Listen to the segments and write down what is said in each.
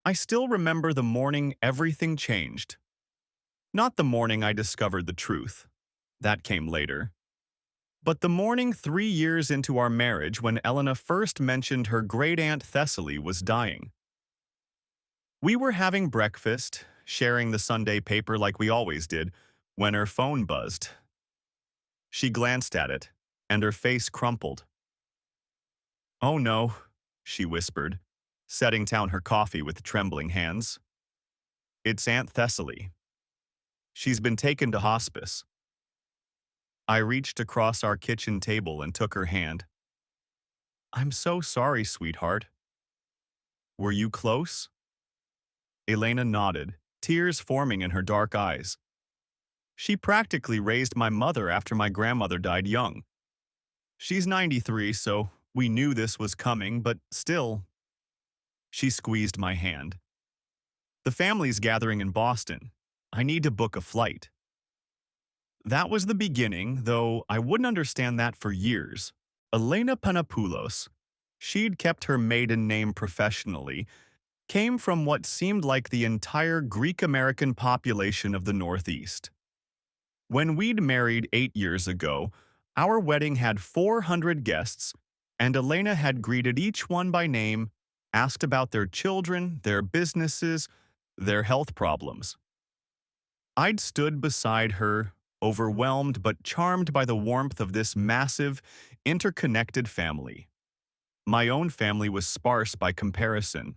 I still remember the morning everything changed. Not the morning I discovered the truth. That came later. But the morning 3 years into our marriage when Elena first mentioned her great-aunt Thessaly was dying. We were having breakfast, sharing the Sunday paper like we always did, when her phone buzzed. She glanced at it, and her face crumpled. "Oh no," she whispered, setting down her coffee with trembling hands. "It's Aunt Thessaly. She's been taken to hospice." I reached across our kitchen table and took her hand. "I'm so sorry, sweetheart. Were you close?" Elena nodded, tears forming in her dark eyes. "She practically raised my mother after my grandmother died young. She's 93, so we knew this was coming, but still." She squeezed my hand. "The family's gathering in Boston. I need to book a flight." That was the beginning, though I wouldn't understand that for years. Elena Panopoulos, she'd kept her maiden name professionally, came from what seemed like the entire Greek-American population of the Northeast. When we'd married 8 years ago, our wedding had 400 guests, and Elena had greeted each one by name, asked about their children, their businesses, their health problems. I'd stood beside her, overwhelmed but charmed by the warmth of this massive, interconnected family. My own family was sparse by comparison.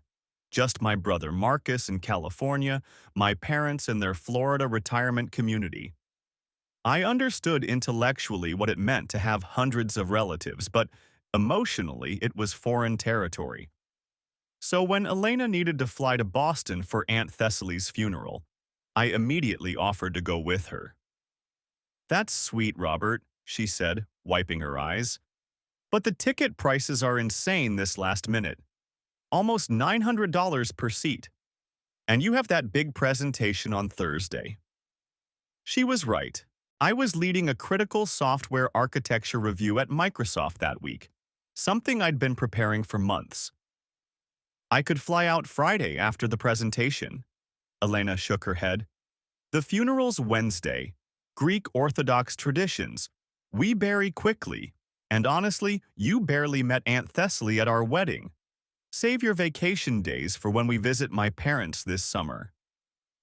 Just my brother Marcus in California, my parents in their Florida retirement community. I understood intellectually what it meant to have hundreds of relatives, but emotionally it was foreign territory. So when Elena needed to fly to Boston for Aunt Thessaly's funeral, I immediately offered to go with her. "That's sweet, Robert," she said, wiping her eyes. "But the ticket prices are insane this last minute. Almost $900 per seat. And you have that big presentation on Thursday." She was right. I was leading a critical software architecture review at Microsoft that week, something I'd been preparing for months. "I could fly out Friday after the presentation." Elena shook her head. "The funeral's Wednesday. Greek Orthodox traditions. We bury quickly. And honestly, you barely met Aunt Thessaly at our wedding. Save your vacation days for when we visit my parents this summer."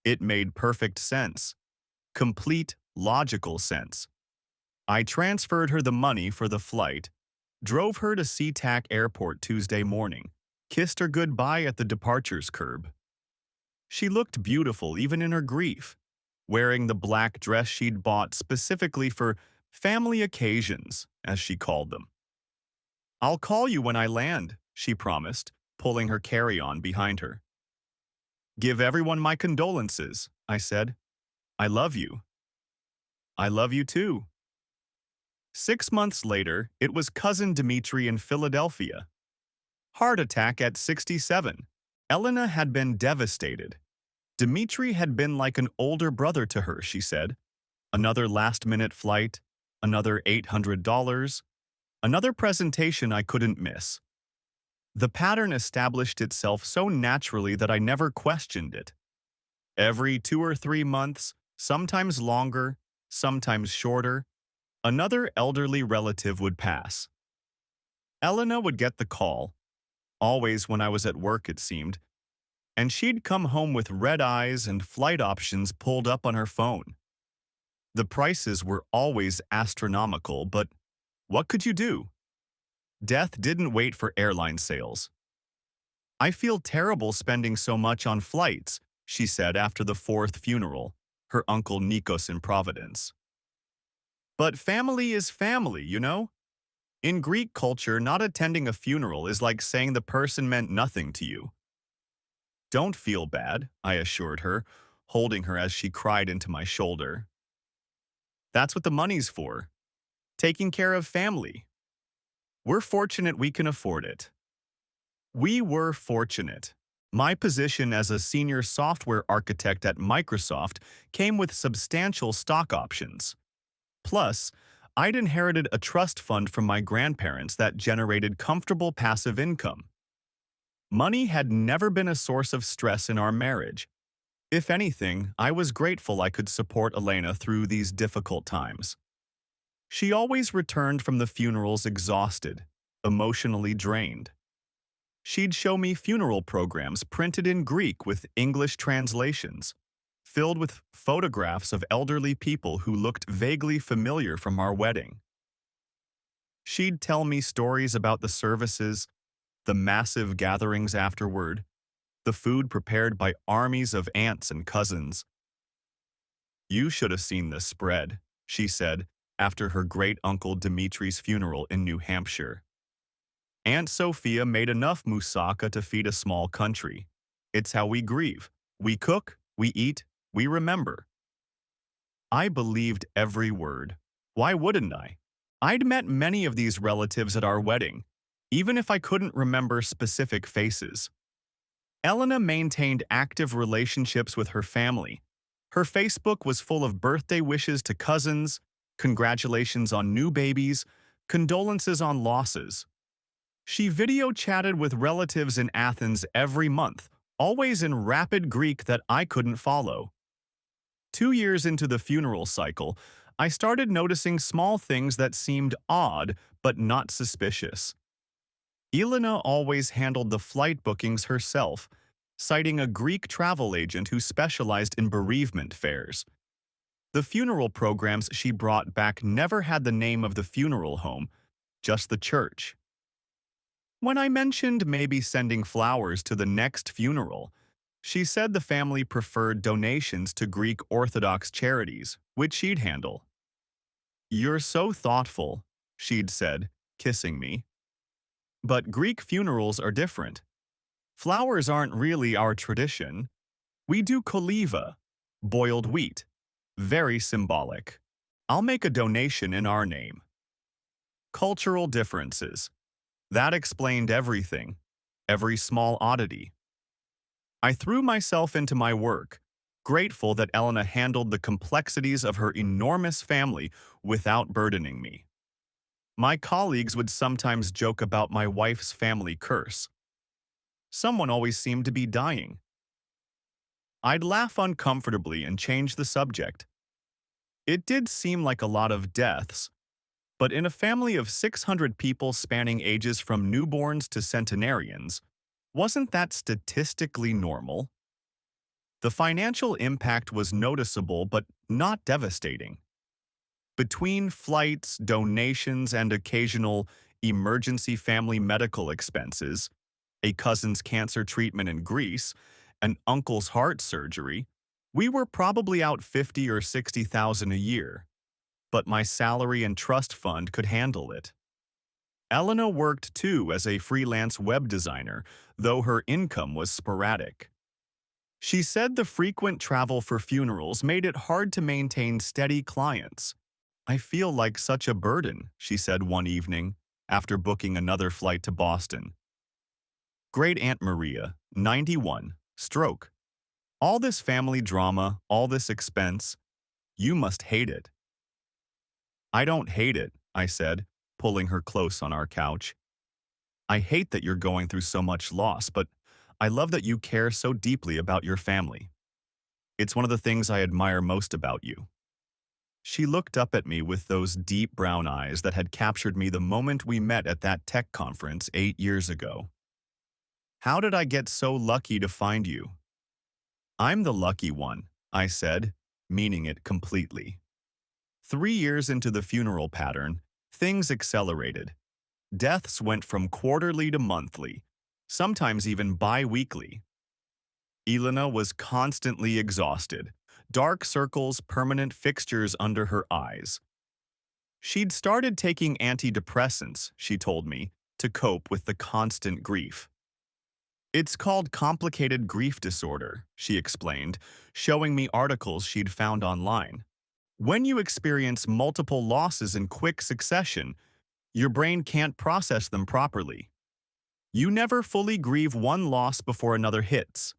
It made perfect sense. Complete, logical sense. I transferred her the money for the flight, drove her to SeaTac Airport Tuesday morning, kissed her goodbye at the departures curb. She looked beautiful even in her grief, wearing the black dress she'd bought specifically for family occasions, as she called them. "I'll call you when I land," she promised, pulling her carry-on behind her. "Give everyone my condolences," I said. "I love you." "I love you too." 6 months later, it was cousin Dimitri in Philadelphia. Heart attack at 67. Elena had been devastated. Dimitri had been like an older brother to her, she said. Another last-minute flight, another $800, another presentation I couldn't miss. The pattern established itself so naturally that I never questioned it. Every 2 or 3 months, sometimes longer, sometimes shorter, another elderly relative would pass. Elena would get the call, always when I was at work it seemed, and she'd come home with red eyes and flight options pulled up on her phone. The prices were always astronomical, but what could you do? Death didn't wait for airline sales. "I feel terrible spending so much on flights," she said after the fourth funeral, her uncle Nikos in Providence. "But family is family, you know? In Greek culture, not attending a funeral is like saying the person meant nothing to you." "Don't feel bad," I assured her, holding her as she cried into my shoulder. "That's what the money's for. Taking care of family. We're fortunate we can afford it." We were fortunate. My position as a senior software architect at Microsoft came with substantial stock options. Plus, I'd inherited a trust fund from my grandparents that generated comfortable passive income. Money had never been a source of stress in our marriage. If anything, I was grateful I could support Elena through these difficult times. She always returned from the funerals exhausted, emotionally drained. She'd show me funeral programs printed in Greek with English translations, filled with photographs of elderly people who looked vaguely familiar from our wedding. She'd tell me stories about the services, the massive gatherings afterward, the food prepared by armies of aunts and cousins. "You should have seen the spread," she said, after her great-uncle Dimitri's funeral in New Hampshire. "Aunt Sophia made enough moussaka to feed a small country. It's how we grieve. We cook, we eat, we remember." I believed every word. Why wouldn't I? I'd met many of these relatives at our wedding, even if I couldn't remember specific faces. Elena maintained active relationships with her family. Her Facebook was full of birthday wishes to cousins, congratulations on new babies, condolences on losses. She video chatted with relatives in Athens every month, always in rapid Greek that I couldn't follow. 2 years into the funeral cycle, I started noticing small things that seemed odd but not suspicious. Elena always handled the flight bookings herself, citing a Greek travel agent who specialized in bereavement fares. The funeral programs she brought back never had the name of the funeral home, just the church. When I mentioned maybe sending flowers to the next funeral, she said the family preferred donations to Greek Orthodox charities, which she'd handle. "You're so thoughtful," she'd said, kissing me. "But Greek funerals are different. Flowers aren't really our tradition. We do koliva, boiled wheat. Very symbolic. I'll make a donation in our name." Cultural differences. That explained everything, every small oddity. I threw myself into my work, grateful that Elena handled the complexities of her enormous family without burdening me. My colleagues would sometimes joke about my wife's family curse. Someone always seemed to be dying. I'd laugh uncomfortably and change the subject. It did seem like a lot of deaths, but in a family of 600 people spanning ages from newborns to centenarians, wasn't that statistically normal? The financial impact was noticeable but not devastating. Between flights, donations, and occasional emergency family medical expenses, a cousin's cancer treatment in Greece, an uncle's heart surgery, we were probably out 50 or 60,000 a year, but my salary and trust fund could handle it. Elena worked too as a freelance web designer, though her income was sporadic. She said the frequent travel for funerals made it hard to maintain steady clients. "I feel like such a burden," she said one evening, after booking another flight to Boston. Great Aunt Maria, 91, stroke. "All this family drama, all this expense, you must hate it." "I don't hate it," I said, pulling her close on our couch. "I hate that you're going through so much loss, but I love that you care so deeply about your family. It's one of the things I admire most about you." She looked up at me with those deep brown eyes that had captured me the moment we met at that tech conference 8 years ago. "How did I get so lucky to find you?" "I'm the lucky one," I said, meaning it completely. 3 years into the funeral pattern, things accelerated. Deaths went from quarterly to monthly, sometimes even bi-weekly. Elena was constantly exhausted, dark circles, permanent fixtures under her eyes. She'd started taking antidepressants, she told me, to cope with the constant grief. "It's called complicated grief disorder," she explained, showing me articles she'd found online. "When you experience multiple losses in quick succession, your brain can't process them properly. You never fully grieve one loss before another hits."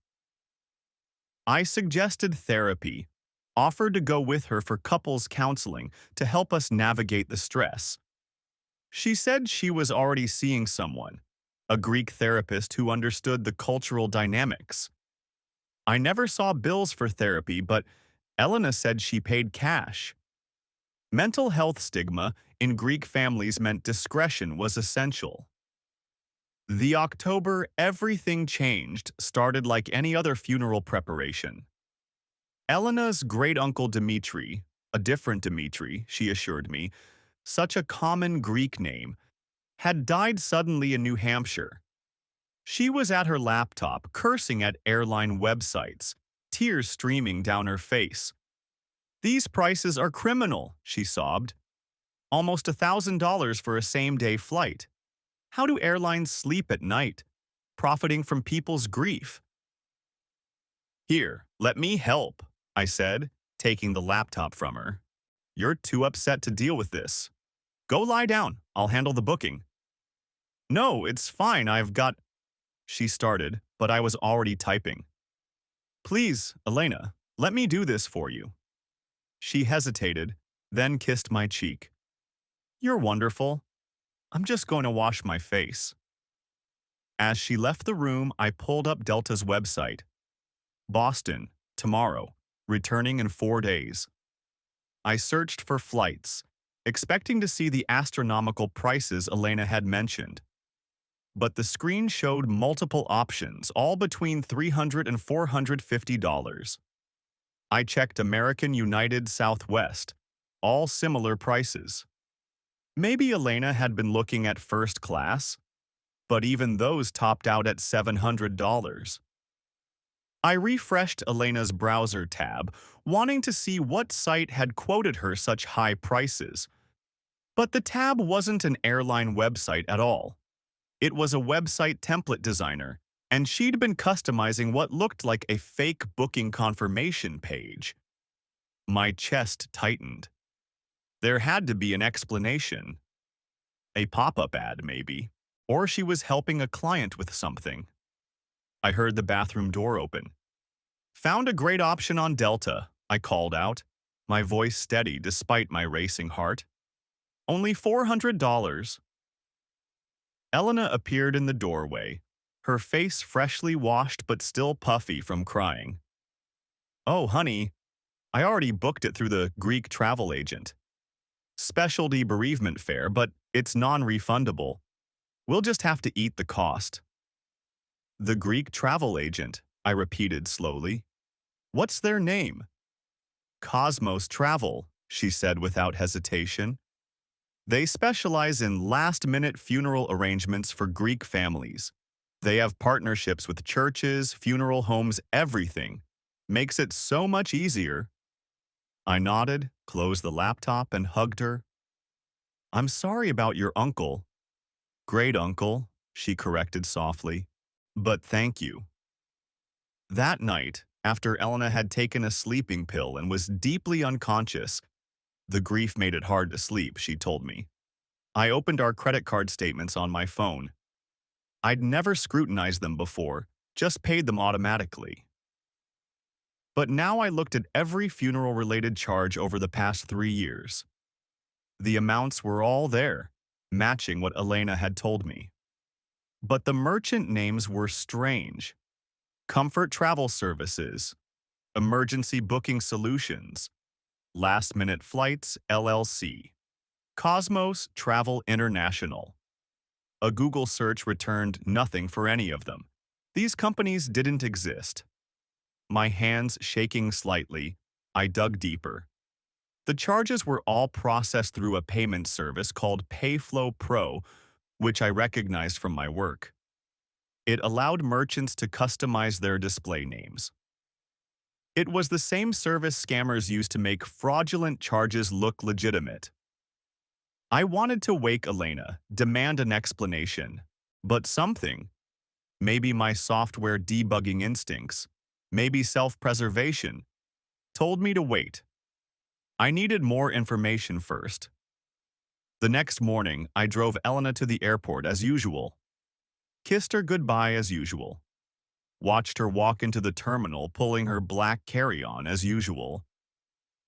I suggested therapy, offered to go with her for couples counseling to help us navigate the stress. She said she was already seeing someone, a Greek therapist who understood the cultural dynamics. I never saw bills for therapy, but Elena said she paid cash. Mental health stigma in Greek families meant discretion was essential. The October everything changed started like any other funeral preparation. Elena's great-uncle Dmitri, a different Dmitri, she assured me, such a common Greek name, had died suddenly in New Hampshire. She was at her laptop, cursing at airline websites, tears streaming down her face. "These prices are criminal," she sobbed. "Almost $1,000 for a same-day flight. How do airlines sleep at night, profiting from people's grief?" "Here, let me help," I said, taking the laptop from her. "You're too upset to deal with this. Go lie down, I'll handle the booking." "No, it's fine, I've got—" she started, but I was already typing. "Please, Elena, let me do this for you." She hesitated, then kissed my cheek. "You're wonderful. I'm just going to wash my face." As she left the room, I pulled up Delta's website. Boston, tomorrow, returning in 4 days. I searched for flights, expecting to see the astronomical prices Elena had mentioned. But the screen showed multiple options, all between $300 and $450. I checked American United Southwest, all similar prices. Maybe Elena had been looking at first class, but even those topped out at $700. I refreshed Elena's browser tab, wanting to see what site had quoted her such high prices. But the tab wasn't an airline website at all. It was a website template designer, and she'd been customizing what looked like a fake booking confirmation page. My chest tightened. There had to be an explanation. A pop-up ad, maybe. Or she was helping a client with something. I heard the bathroom door open. "Found a great option on Delta," I called out, my voice steady despite my racing heart. "Only $400. Elena appeared in the doorway, her face freshly washed but still puffy from crying. "Oh, honey, I already booked it through the Greek travel agent. Specialty bereavement fare, but it's non-refundable. We'll just have to eat the cost." "The Greek travel agent," I repeated slowly. "What's their name?" "Cosmos Travel," she said without hesitation. "They specialize in last-minute funeral arrangements for Greek families. They have partnerships with churches, funeral homes, everything. Makes it so much easier." I nodded, closed the laptop, and hugged her. "I'm sorry about your uncle." "Great uncle," she corrected softly. "But thank you." That night, after Elena had taken a sleeping pill and was deeply unconscious, the grief made it hard to sleep, she told me. I opened our credit card statements on my phone. I'd never scrutinized them before, just paid them automatically. But now I looked at every funeral-related charge over the past 3 years. The amounts were all there, matching what Elena had told me. But the merchant names were strange. Comfort Travel Services, Emergency Booking Solutions, Last Minute Flights, LLC, Cosmos Travel International. A Google search returned nothing for any of them. These companies didn't exist. My hands shaking slightly, I dug deeper. The charges were all processed through a payment service called PayFlow Pro, which I recognized from my work. It allowed merchants to customize their display names. It was the same service scammers used to make fraudulent charges look legitimate. I wanted to wake Elena, demand an explanation, but something, maybe my software debugging instincts, maybe self-preservation, told me to wait. I needed more information first. The next morning, I drove Elena to the airport as usual. Kissed her goodbye as usual. Watched her walk into the terminal pulling her black carry-on as usual.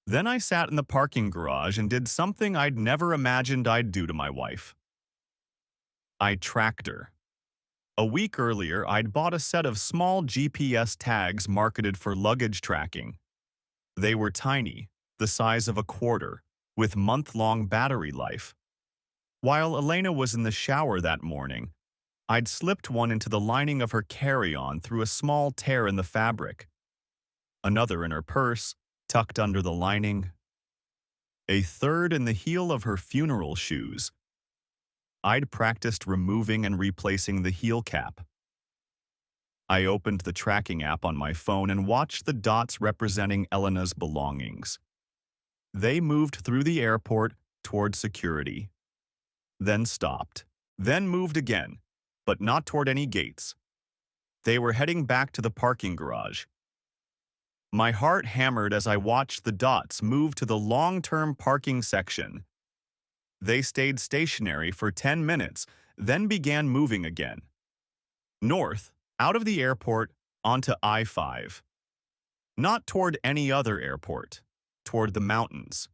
Then I sat in the parking garage and did something I'd never imagined I'd do to my wife. I tracked her. A week earlier, I'd bought a set of small GPS tags marketed for luggage tracking. They were tiny, the size of a quarter, with month-long battery life. While Elena was in the shower that morning, I'd slipped one into the lining of her carry-on through a small tear in the fabric. Another in her purse, tucked under the lining. A third in the heel of her funeral shoes. I'd practiced removing and replacing the heel cap. I opened the tracking app on my phone and watched the dots representing Elena's belongings. They moved through the airport toward security, then stopped, then moved again, but not toward any gates. They were heading back to the parking garage. My heart hammered as I watched the dots move to the long-term parking section. They stayed stationary for 10 minutes, then began moving again. North, out of the airport, onto I-5. Not toward any other airport, toward the mountains.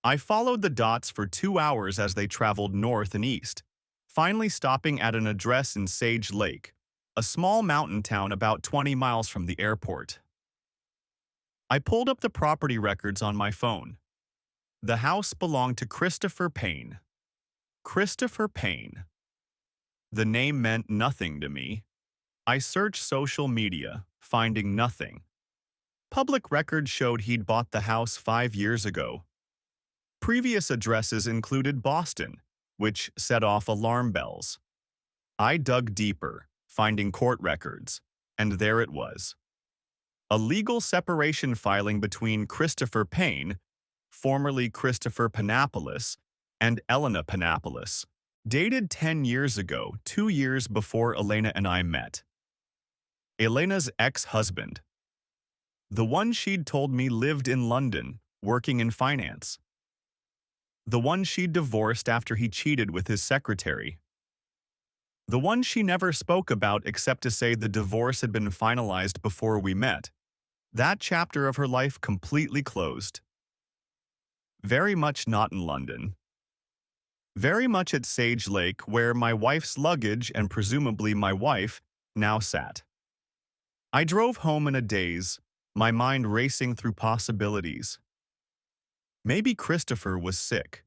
I followed the dots for 2 hours as they traveled north and east, finally stopping at an address in Sage Lake, a small mountain town about 20 miles from the airport. I pulled up the property records on my phone. The house belonged to Christopher Payne. Christopher Payne. The name meant nothing to me. I searched social media, finding nothing. Public records showed he'd bought the house 5 years ago. Previous addresses included Boston, which set off alarm bells. I dug deeper, finding court records, and there it was. A legal separation filing between Christopher Payne, formerly Christopher Panopoulos, and Elena Panopoulos, dated 10 years ago, 2 years before Elena and I met. Elena's ex-husband. The one she'd told me lived in London, working in finance. The one she'd divorced after he cheated with his secretary. The one she never spoke about except to say the divorce had been finalized before we met. That chapter of her life completely closed. Very much not in London. Very much at Sage Lake, where my wife's luggage and presumably my wife now sat. I drove home in a daze, my mind racing through possibilities. Maybe Christopher was sick.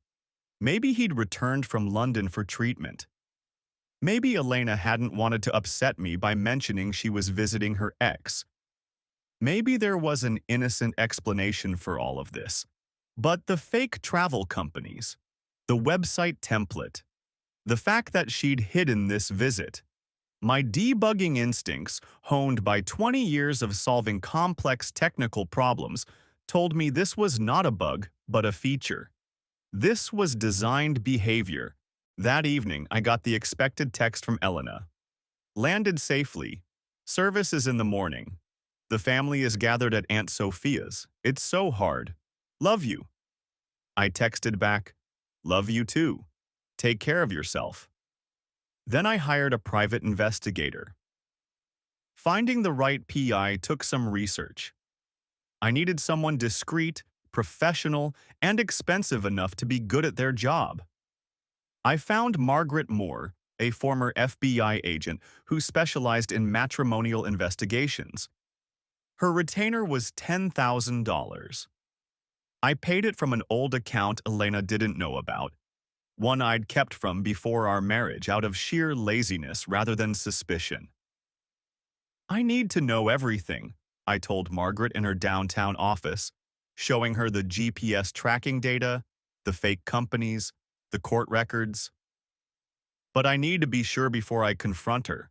Maybe he'd returned from London for treatment. Maybe Elena hadn't wanted to upset me by mentioning she was visiting her ex. Maybe there was an innocent explanation for all of this. But the fake travel companies, the website template, the fact that she'd hidden this visit, my debugging instincts, honed by 20 years of solving complex technical problems, told me this was not a bug, but a feature. This was designed behavior. That evening, I got the expected text from Elena. Landed safely. Service is in the morning. The family is gathered at Aunt Sophia's. It's so hard. Love you. I texted back, love you too. Take care of yourself. Then I hired a private investigator. Finding the right PI took some research. I needed someone discreet, professional, and expensive enough to be good at their job. I found Margaret Moore, a former FBI agent who specialized in matrimonial investigations. Her retainer was $10,000. I paid it from an old account Elena didn't know about, one I'd kept from before our marriage out of sheer laziness rather than suspicion. I need to know everything, I told Margaret in her downtown office, showing her the GPS tracking data, the fake companies, the court records. But I need to be sure before I confront her,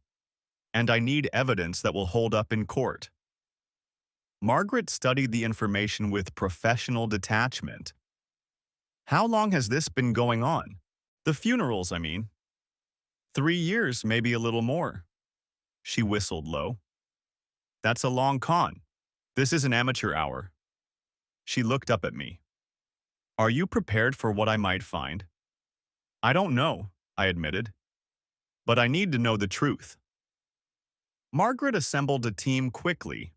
and I need evidence that will hold up in court. Margaret studied the information with professional detachment. How long has this been going on? The funerals, I mean. 3 years, maybe a little more. She whistled low. That's a long con. This is an amateur hour. She looked up at me. Are you prepared for what I might find? I don't know, I admitted. But I need to know the truth. Margaret assembled a team quickly.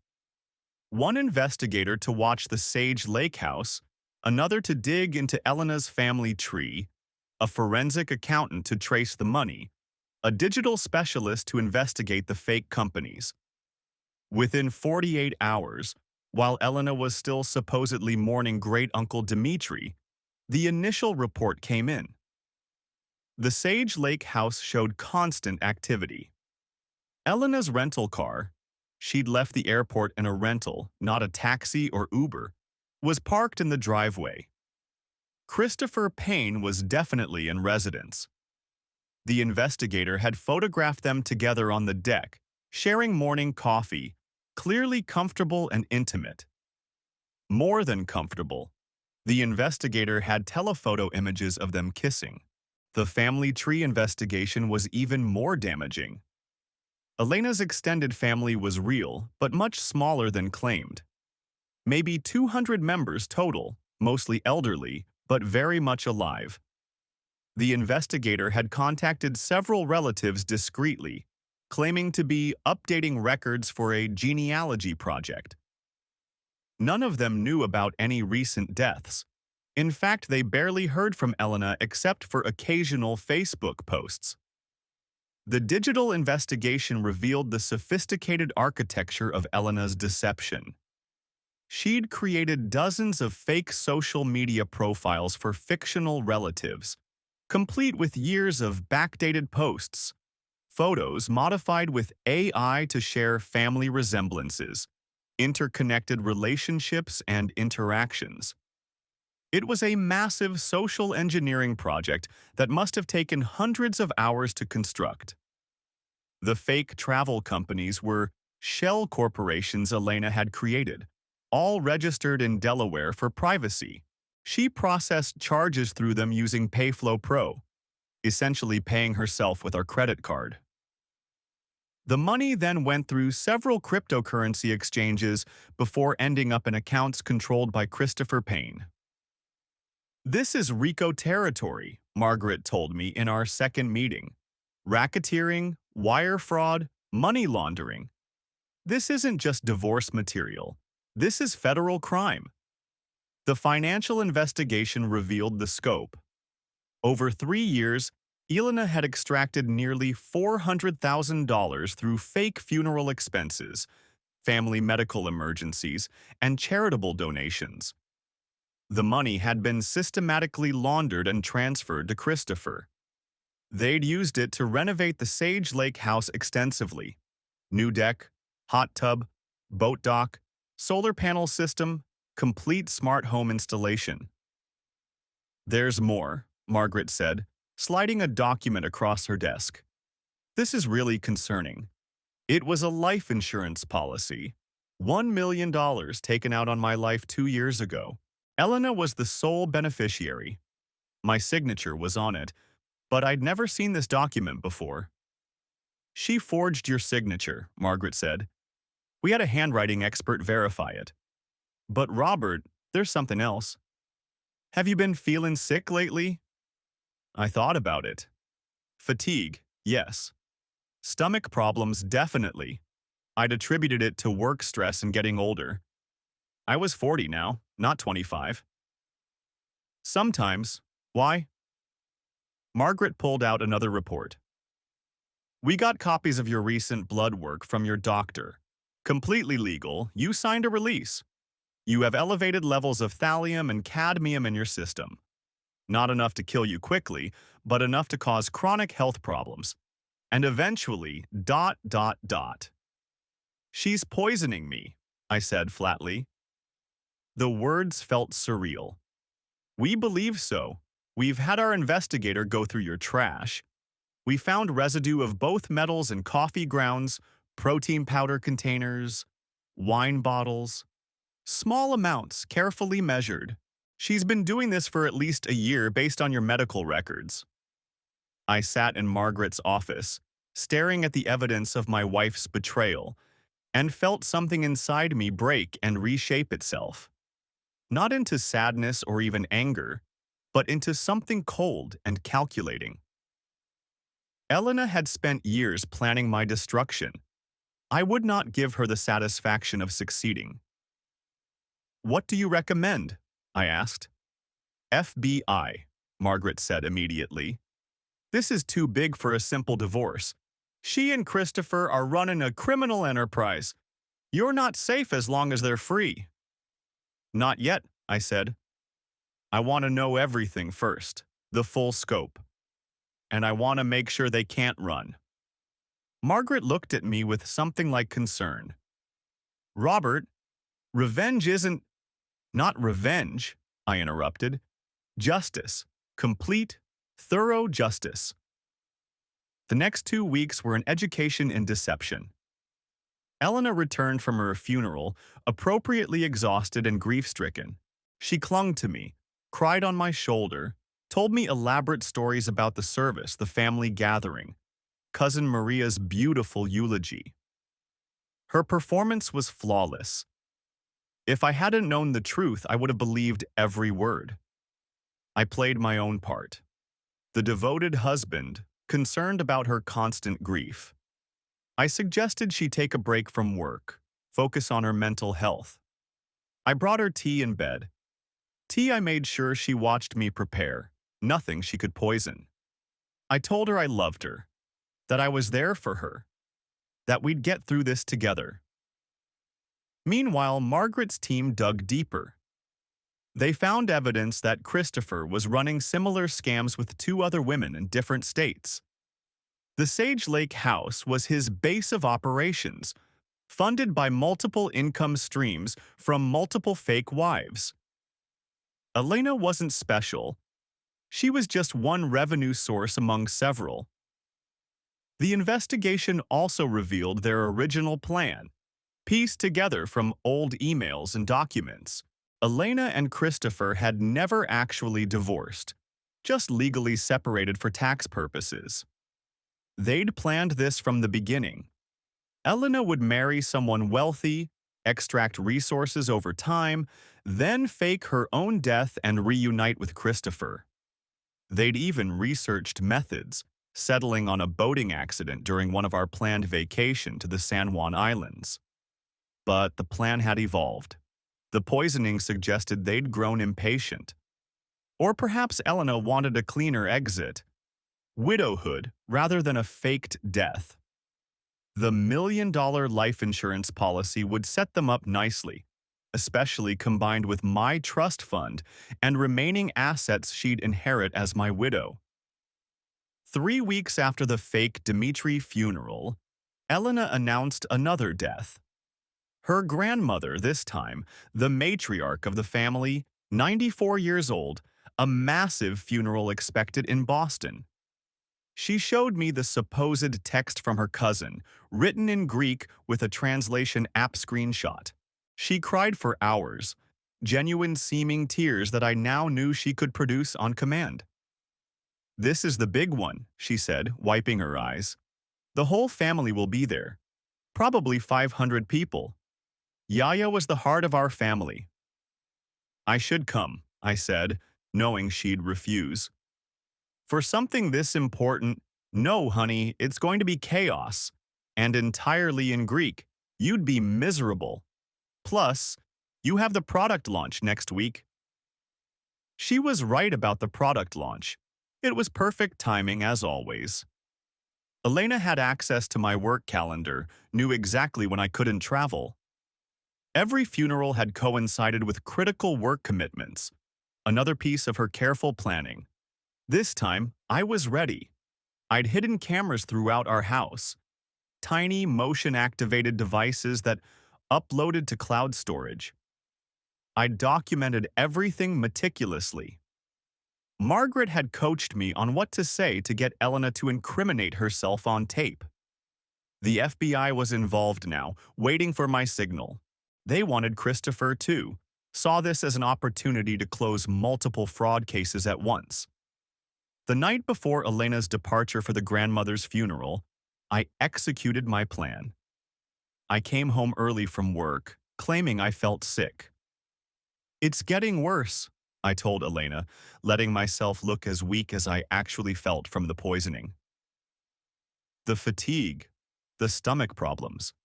One investigator to watch the Sage Lake house, another to dig into Elena's family tree, a forensic accountant to trace the money, a digital specialist to investigate the fake companies. Within 48 hours, while Elena was still supposedly mourning great-uncle Dmitri, the initial report came in. The Sage Lake house showed constant activity. Elena's rental car, she'd left the airport in a rental, not a taxi or Uber, was parked in the driveway. Christopher Payne was definitely in residence. The investigator had photographed them together on the deck, sharing morning coffee, clearly comfortable and intimate. More than comfortable, the investigator had telephoto images of them kissing. The family tree investigation was even more damaging. Elena's extended family was real, but much smaller than claimed. Maybe 200 members total, mostly elderly, but very much alive. The investigator had contacted several relatives discreetly, claiming to be updating records for a genealogy project. None of them knew about any recent deaths. In fact, they barely heard from Elena except for occasional Facebook posts. The digital investigation revealed the sophisticated architecture of Elena's deception. She'd created dozens of fake social media profiles for fictional relatives, complete with years of backdated posts, photos modified with AI to share family resemblances, interconnected relationships and interactions. It was a massive social engineering project that must have taken hundreds of hours to construct. The fake travel companies were shell corporations Elena had created, all registered in Delaware for privacy. She processed charges through them using Payflow Pro, essentially paying herself with our credit card. The money then went through several cryptocurrency exchanges before ending up in accounts controlled by Christopher Payne. "This is RICO territory," Margaret told me in our second meeting. "Racketeering, wire fraud, money laundering. This isn't just divorce material. This is federal crime." The financial investigation revealed the scope. Over 3 years, Elena had extracted nearly $400,000 through fake funeral expenses, family medical emergencies, and charitable donations. The money had been systematically laundered and transferred to Christopher. They'd used it to renovate the Sage Lake house extensively. New deck, hot tub, boat dock, solar panel system, complete smart home installation. "There's more," Margaret said, sliding a document across her desk. "This is really concerning. It was a life insurance policy. $1 million taken out on my life 2 years ago. Elena was the sole beneficiary. My signature was on it, but I'd never seen this document before." "She forged your signature," Margaret said. "We had a handwriting expert verify it. But Robert, there's something else. Have you been feeling sick lately?" I thought about it. Fatigue, yes. Stomach problems, definitely. I'd attributed it to work stress and getting older. I was 40 now, not 25. "Sometimes. Why?" Margaret pulled out another report. "We got copies of your recent blood work from your doctor. Completely legal, you signed a release. You have elevated levels of thallium and cadmium in your system. Not enough to kill you quickly, but enough to cause chronic health problems. And eventually, ... She's poisoning me," I said flatly. The words felt surreal. "We believe so. We've had our investigator go through your trash. We found residue of both metals in coffee grounds, protein powder containers, wine bottles. Small amounts, carefully measured. She's been doing this for at least a year based on your medical records." I sat in Margaret's office, staring at the evidence of my wife's betrayal, and felt something inside me break and reshape itself. Not into sadness or even anger, but into something cold and calculating. Elena had spent years planning my destruction. I would not give her the satisfaction of succeeding. "What do you recommend?" I asked. "FBI," Margaret said immediately. This is too big for a simple divorce. She and Christopher are running a criminal enterprise. You're not safe as long as they're free. Not yet, I said. I want to know everything first, the full scope. And I want to make sure they can't run. Margaret looked at me with something like concern. Robert, revenge isn't... Not revenge, I interrupted. Justice. Complete, thorough justice. The next 2 weeks were an education in deception. Elena returned from her funeral, appropriately exhausted and grief-stricken. She clung to me, cried on my shoulder, told me elaborate stories about the service, the family gathering, Cousin Maria's beautiful eulogy. Her performance was flawless. If I hadn't known the truth, I would have believed every word. I played my own part. The devoted husband, concerned about her constant grief. I suggested she take a break from work, focus on her mental health. I brought her tea in bed. Tea I made sure she watched me prepare, nothing she could poison. I told her I loved her, that I was there for her, that we'd get through this together. Meanwhile, Margaret's team dug deeper. They found evidence that Christopher was running similar scams with 2 other women in different states. The Sage Lake house was his base of operations, funded by multiple income streams from multiple fake wives. Elena wasn't special. She was just one revenue source among several. The investigation also revealed their original plan, pieced together from old emails and documents. Elena and Christopher had never actually divorced, just legally separated for tax purposes. They'd planned this from the beginning. Elena would marry someone wealthy, extract resources over time, then fake her own death and reunite with Christopher. They'd even researched methods, settling on a boating accident during one of our planned vacation to the San Juan Islands. But the plan had evolved. The poisoning suggested they'd grown impatient. Or perhaps Elena wanted a cleaner exit. Widowhood rather than a faked death. The $1 million life insurance policy would set them up nicely, especially combined with my trust fund and remaining assets she'd inherit as my widow. 3 weeks after the fake Dimitri funeral, Elena announced another death. Her grandmother, this time, the matriarch of the family, 94 years old, a massive funeral expected in Boston. She showed me the supposed text from her cousin, written in Greek with a translation app screenshot. She cried for hours, genuine-seeming tears that I now knew she could produce on command. "This is the big one," she said, wiping her eyes. "The whole family will be there. Probably 500 people. Yaya was the heart of our family." "I should come," I said, knowing she'd refuse. "For something this important, no, honey, it's going to be chaos. And entirely in Greek. You'd be miserable. Plus, you have the product launch next week." She was right about the product launch. It was perfect timing as always. Elena had access to my work calendar, knew exactly when I couldn't travel. Every funeral had coincided with critical work commitments, another piece of her careful planning. This time, I was ready. I'd hidden cameras throughout our house, tiny motion-activated devices that uploaded to cloud storage. I'd documented everything meticulously. Margaret had coached me on what to say to get Elena to incriminate herself on tape. The FBI was involved now, waiting for my signal. They wanted Christopher too, saw this as an opportunity to close multiple fraud cases at once. The night before Elena's departure for the grandmother's funeral, I executed my plan. I came home early from work, claiming I felt sick. "It's getting worse," I told Elena, letting myself look as weak as I actually felt from the poisoning. "The fatigue, the stomach problems.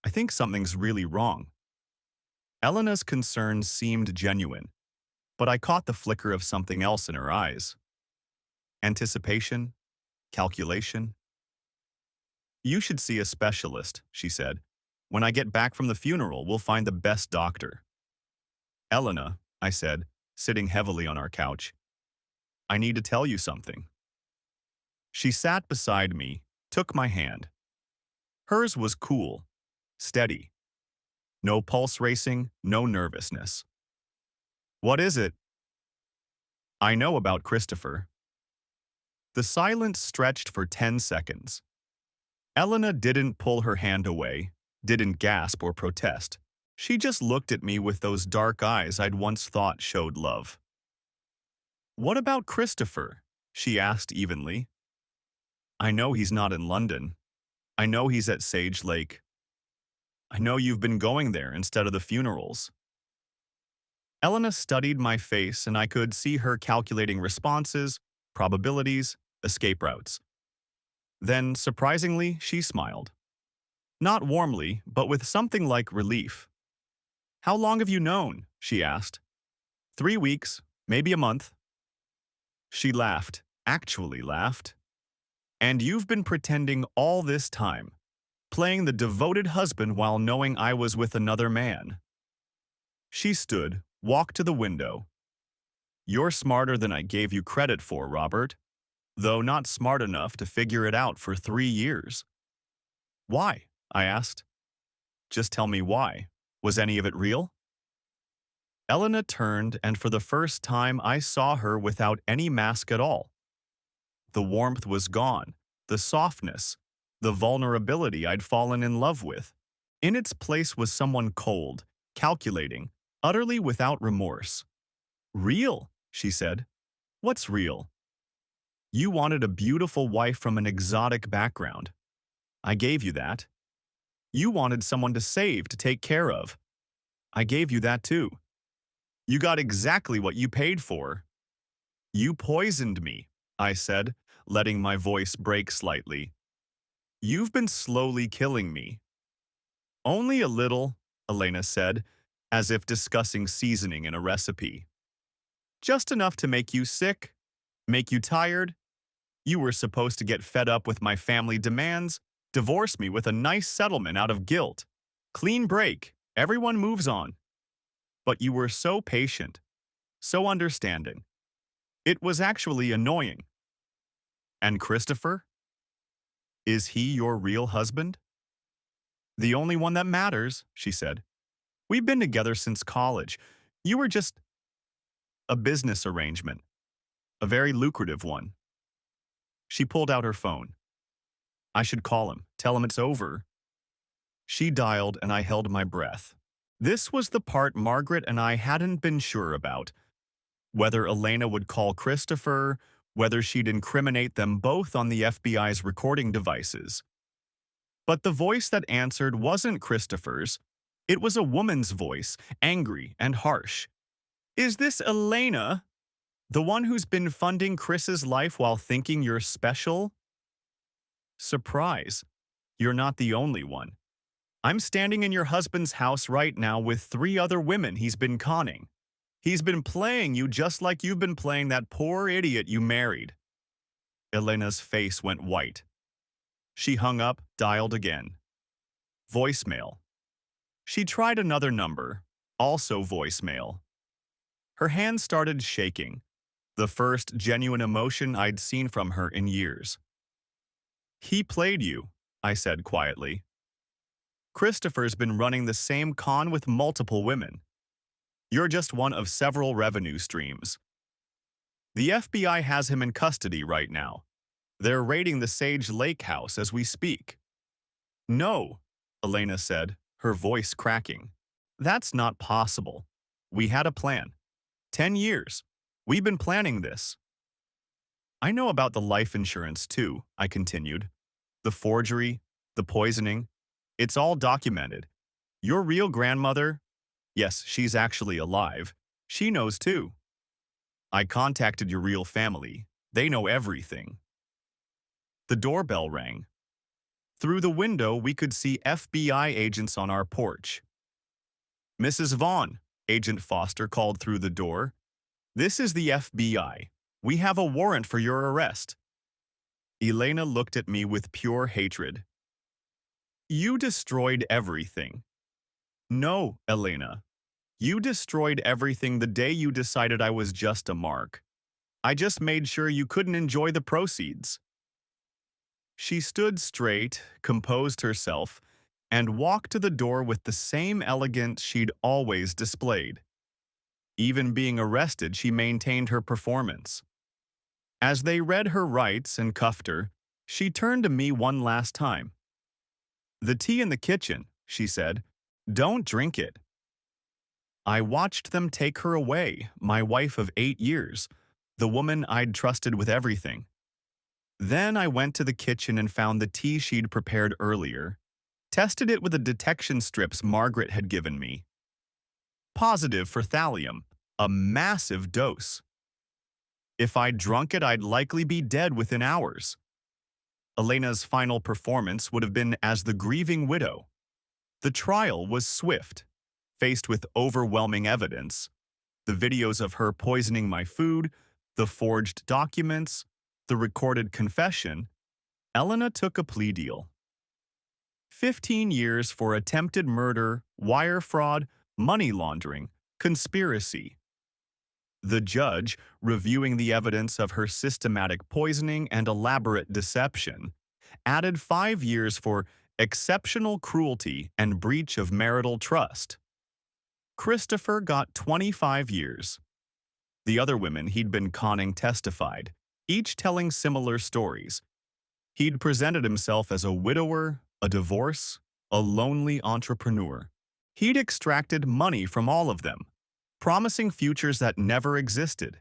I think something's really wrong." Elena's concerns seemed genuine, but I caught the flicker of something else in her eyes. Anticipation, Calculation? You should see a specialist, she said. When I get back from the funeral, we'll find the best doctor. Elena, I said, sitting heavily on our couch, I need to tell you something. She sat beside me, took my hand. Hers was cool, steady. No pulse racing, no nervousness. What is it? I know about Christopher. The silence stretched for 10 seconds. Elena didn't pull her hand away, didn't gasp or protest. She just looked at me with those dark eyes I'd once thought showed love. What about Christopher? She asked evenly. I know he's not in London. I know he's at Sage Lake. I know you've been going there instead of the funerals. Elena studied my face and I could see her calculating responses, probabilities, escape routes. Then, surprisingly, she smiled. Not warmly, but with something like relief. How long have you known? She asked. 3 weeks, maybe a month. She laughed, actually laughed. And you've been pretending all this time, playing the devoted husband while knowing I was with another man. She stood, walked to the window. You're smarter than I gave you credit for, Robert, though not smart enough to figure it out for 3 years. Why? I asked. Just tell me why. Was any of it real? Elena turned, and for the first time I saw her without any mask at all. The warmth was gone, the softness, the vulnerability I'd fallen in love with. In its place was someone cold, calculating, utterly without remorse. Real, she said. What's real? You wanted a beautiful wife from an exotic background. I gave you that. You wanted someone to save, to take care of. I gave you that too. You got exactly what you paid for. You poisoned me, I said, letting my voice break slightly. You've been slowly killing me. Only a little, Elena said, as if discussing seasoning in a recipe. Just enough to make you sick, make you tired. You were supposed to get fed up with my family demands, divorce me with a nice settlement out of guilt. Clean break, everyone moves on. But you were so patient, so understanding. It was actually annoying. And Christopher? Is he your real husband? The only one that matters, she said. We've been together since college. You were just a business arrangement, a very lucrative one. She pulled out her phone. I should call him, tell him it's over. She dialed and I held my breath. This was the part Margaret and I hadn't been sure about. Whether Elena would call Christopher, whether she'd incriminate them both on the FBI's recording devices. But the voice that answered wasn't Christopher's. It was a woman's voice, angry and harsh. Is this Elena? The one who's been funding Chris's life while thinking you're special? Surprise. You're not the only one. I'm standing in your husband's house right now with 3 other women he's been conning. He's been playing you just like you've been playing that poor idiot you married. Elena's face went white. She hung up, dialed again. Voicemail. She tried another number, also voicemail. Her hand started shaking, the first genuine emotion I'd seen from her in years. He played you, I said quietly. Christopher's been running the same con with multiple women. You're just one of several revenue streams. The FBI has him in custody right now. They're raiding the Sage Lake house as we speak. No, Elena said, her voice cracking. That's not possible. We had a plan. 10 years. We've been planning this. I know about the life insurance too, I continued. The forgery, the poisoning. It's all documented. Your real grandmother, yes, she's actually alive. She knows too. I contacted your real family. They know everything. The doorbell rang. Through the window, we could see FBI agents on our porch. Mrs. Vaughn, Agent Foster called through the door. This is the FBI. We have a warrant for your arrest. Elena looked at me with pure hatred. You destroyed everything. No, Elena. You destroyed everything the day you decided I was just a mark. I just made sure you couldn't enjoy the proceeds. She stood straight, composed herself, and walked to the door with the same elegance she'd always displayed. Even being arrested, she maintained her performance. As they read her rights and cuffed her, she turned to me one last time. The tea in the kitchen, she said. Don't drink it. I watched them take her away, my wife of 8 years, the woman I'd trusted with everything. Then I went to the kitchen and found the tea she'd prepared earlier, tested it with the detection strips Margaret had given me. Positive for thallium, a massive dose. If I'd drunk it, I'd likely be dead within hours. Elena's final performance would have been as the grieving widow. The trial was swift. Faced with overwhelming evidence, the videos of her poisoning my food, the forged documents, the recorded confession, Elena took a plea deal. 15 years for attempted murder, wire fraud, money laundering, conspiracy. The judge, reviewing the evidence of her systematic poisoning and elaborate deception, added 5 years for exceptional cruelty and breach of marital trust. Christopher got 25 years. The other women he'd been conning testified, each telling similar stories. He'd presented himself as a widower, a divorce, a lonely entrepreneur. He'd extracted money from all of them, promising futures that never existed.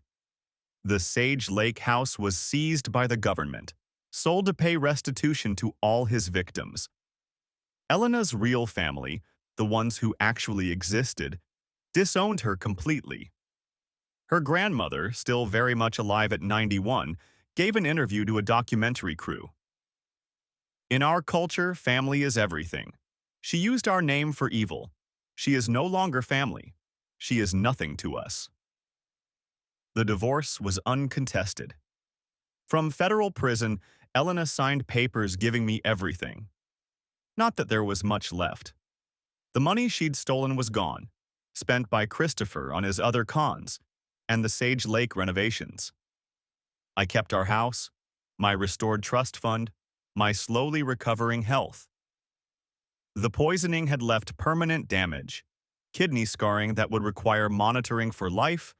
The Sage Lake house was seized by the government, sold to pay restitution to all his victims. Elena's real family, the ones who actually existed, disowned her completely. Her grandmother, still very much alive at 91, gave an interview to a documentary crew. In our culture, family is everything. She used our name for evil. She is no longer family. She is nothing to us. The divorce was uncontested. From federal prison, Elena signed papers giving me everything. Not that there was much left. The money she'd stolen was gone, spent by Christopher on his other cons, and the Sage Lake renovations. I kept our house, my restored trust fund, my slowly recovering health. The poisoning had left permanent damage, kidney scarring that would require monitoring for life,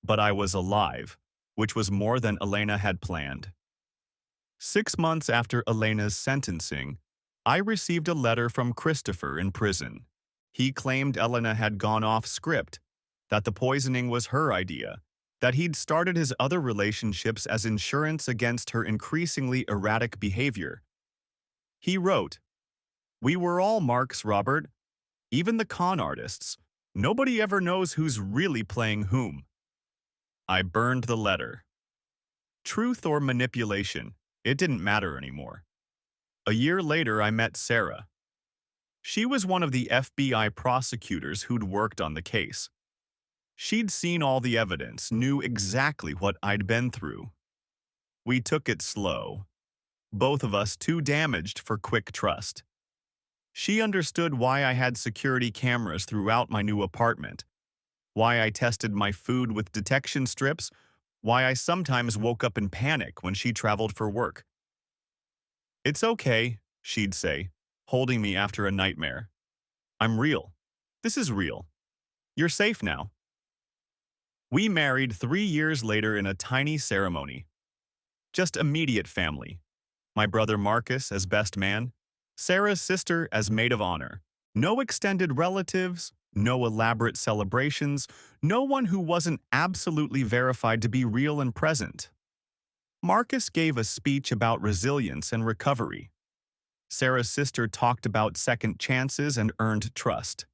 but I was alive, which was more than Elena had planned. 6 months after Elena's sentencing, I received a letter from Christopher in prison. He claimed Elena had gone off script, that the poisoning was her idea, that he'd started his other relationships as insurance against her increasingly erratic behavior. He wrote, "We were all marks, Robert. Even the con artists. Nobody ever knows who's really playing whom." I burned the letter. Truth or manipulation, it didn't matter anymore. A year later, I met Sarah. She was one of the FBI prosecutors who'd worked on the case. She'd seen all the evidence, knew exactly what I'd been through. We took it slow, both of us too damaged for quick trust. She understood why I had security cameras throughout my new apartment, why I tested my food with detection strips, why I sometimes woke up in panic when she traveled for work. "It's okay," she'd say, holding me after a nightmare. "I'm real. This is real. You're safe now." We married 3 years later in a tiny ceremony. Just immediate family. My brother Marcus as best man, Sarah's sister as maid of honor. No extended relatives, no elaborate celebrations, no one who wasn't absolutely verified to be real and present. Marcus gave a speech about resilience and recovery. Sarah's sister talked about second chances and earned trust.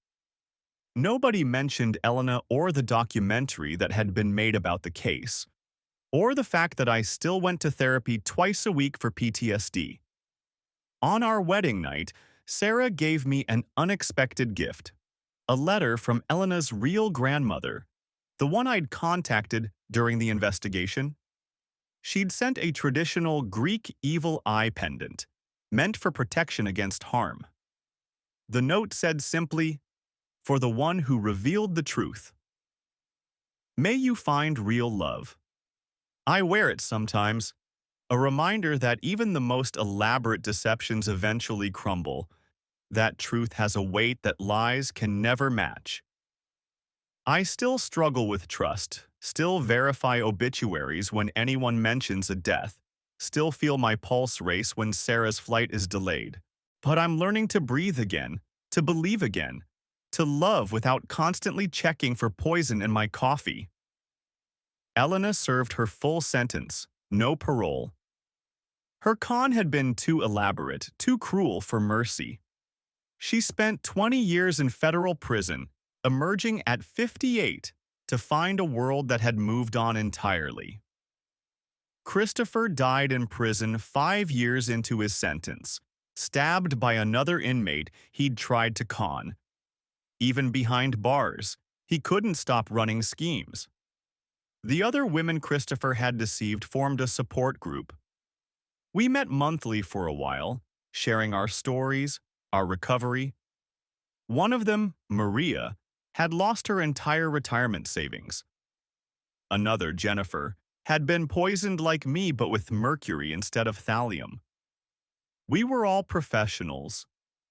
Nobody mentioned Elena or the documentary that had been made about the case, or the fact that I still went to therapy twice a week for PTSD. On our wedding night, Sarah gave me an unexpected gift, a letter from Elena's real grandmother, the one I'd contacted during the investigation. She'd sent a traditional Greek evil eye pendant, meant for protection against harm. The note said simply, "For the one who revealed the truth. May you find real love." I wear it sometimes, a reminder that even the most elaborate deceptions eventually crumble, that truth has a weight that lies can never match. I still struggle with trust, still verify obituaries when anyone mentions a death, still feel my pulse race when Sarah's flight is delayed. But I'm learning to breathe again, to believe again, to love without constantly checking for poison in my coffee. Elena served her full sentence, no parole. Her con had been too elaborate, too cruel for mercy. She spent 20 years in federal prison, emerging at 58 to find a world that had moved on entirely. Christopher died in prison 5 years into his sentence, stabbed by another inmate he'd tried to con. Even behind bars, he couldn't stop running schemes. The other women Christopher had deceived formed a support group. We met monthly for a while, sharing our stories, our recovery. One of them, Maria, had lost her entire retirement savings. Another, Jennifer, had been poisoned like me but with mercury instead of thallium. We were all professionals,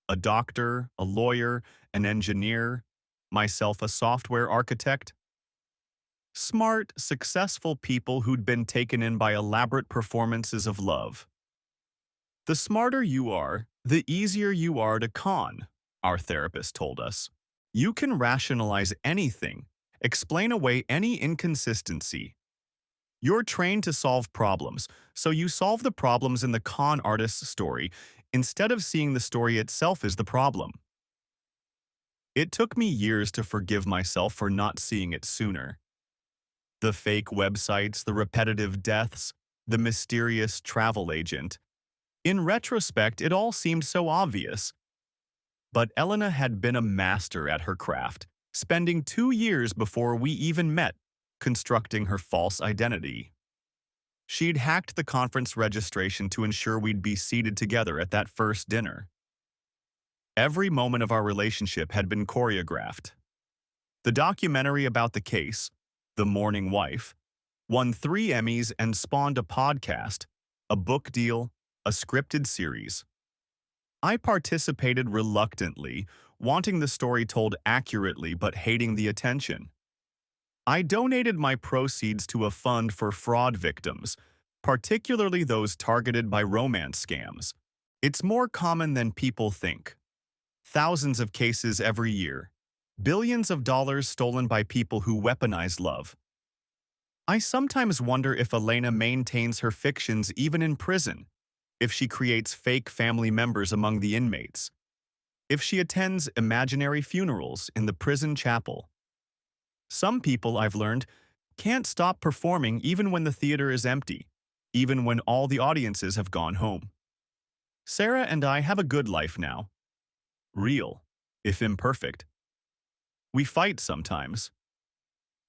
a doctor, a lawyer, an engineer, myself a software architect. Smart, successful people who'd been taken in by elaborate performances of love. The smarter you are, the easier you are to con, our therapist told us. You can rationalize anything, explain away any inconsistency. You're trained to solve problems, so you solve the problems in the con artist's story instead of seeing the story itself as the problem. It took me years to forgive myself for not seeing it sooner. The fake websites, the repetitive deaths, the mysterious travel agent. In retrospect, it all seemed so obvious. But Elena had been a master at her craft, spending 2 years before we even met, constructing her false identity. She'd hacked the conference registration to ensure we'd be seated together at that first dinner. Every moment of our relationship had been choreographed. The documentary about the case, The Mourning Wife, won 3 Emmys and spawned a podcast, a book deal, a scripted series. I participated reluctantly, wanting the story told accurately but hating the attention. I donated my proceeds to a fund for fraud victims, particularly those targeted by romance scams. It's more common than people think. Thousands of cases every year. Billions of dollars stolen by people who weaponize love. I sometimes wonder if Elena maintains her fictions even in prison, if she creates fake family members among the inmates, if she attends imaginary funerals in the prison chapel. Some people, I've learned, can't stop performing even when the theater is empty, even when all the audiences have gone home. Sarah and I have a good life now. Real, if imperfect. We fight sometimes.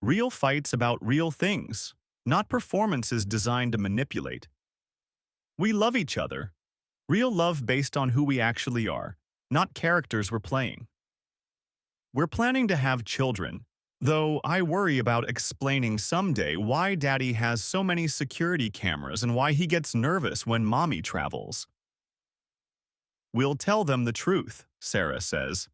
Real fights about real things, not performances designed to manipulate. We love each other. Real love based on who we actually are, not characters we're playing. We're planning to have children, though I worry about explaining someday why Daddy has so many security cameras and why he gets nervous when Mommy travels. We'll tell them the truth, Sarah says.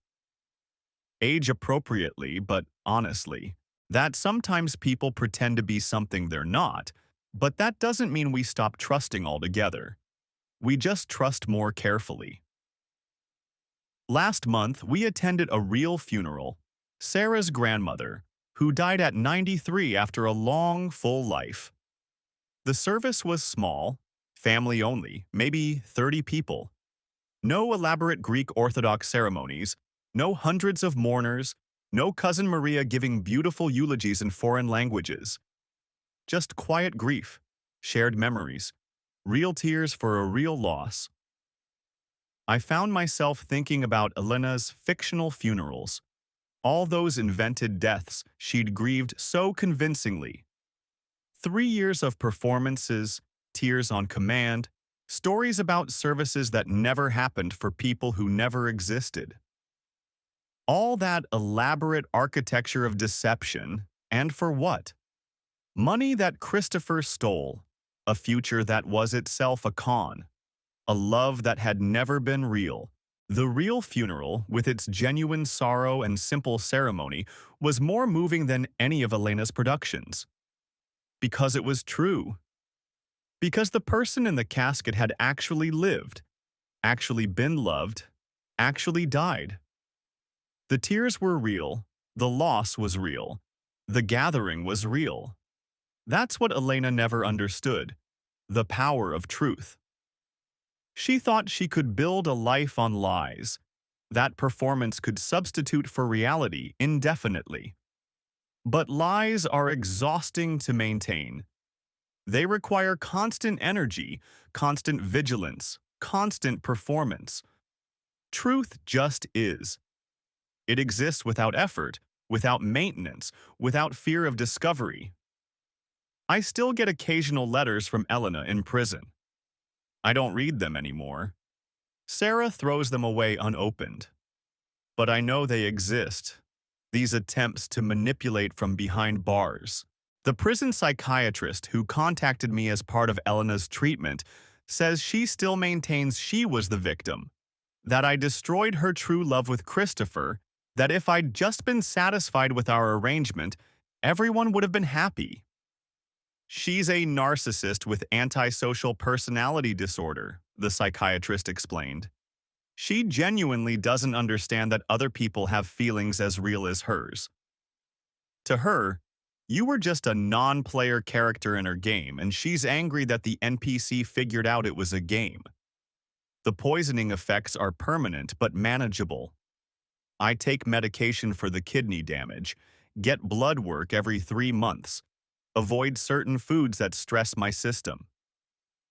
Age appropriately, but honestly, that sometimes people pretend to be something they're not, but that doesn't mean we stop trusting altogether. We just trust more carefully. Last month, we attended a real funeral, Sarah's grandmother, who died at 93 after a long, full life. The service was small, family only, maybe 30 people. No elaborate Greek Orthodox ceremonies, no hundreds of mourners, no Cousin Maria giving beautiful eulogies in foreign languages. Just quiet grief, shared memories, real tears for a real loss. I found myself thinking about Elena's fictional funerals, all those invented deaths she'd grieved so convincingly. 3 years of performances, tears on command, stories about services that never happened for people who never existed. All that elaborate architecture of deception, and for what? Money that Christopher stole, a future that was itself a con, a love that had never been real. The real funeral, with its genuine sorrow and simple ceremony, was more moving than any of Elena's productions. Because it was true. Because the person in the casket had actually lived, actually been loved, actually died. The tears were real, the loss was real, the gathering was real. That's what Elena never understood, the power of truth. She thought she could build a life on lies, that performance could substitute for reality indefinitely. But lies are exhausting to maintain. They require constant energy, constant vigilance, constant performance. Truth just is. It exists without effort, without maintenance, without fear of discovery. I still get occasional letters from Elena in prison. I don't read them anymore. Sarah throws them away unopened. But I know they exist, these attempts to manipulate from behind bars. The prison psychiatrist who contacted me as part of Elena's treatment says she still maintains she was the victim, that I destroyed her true love with Christopher, that if I'd just been satisfied with our arrangement, everyone would have been happy. She's a narcissist with antisocial personality disorder, the psychiatrist explained. She genuinely doesn't understand that other people have feelings as real as hers. To her, you were just a non-player character in her game, and she's angry that the NPC figured out it was a game. The poisoning effects are permanent but manageable. I take medication for the kidney damage, get blood work every 3 months, avoid certain foods that stress my system.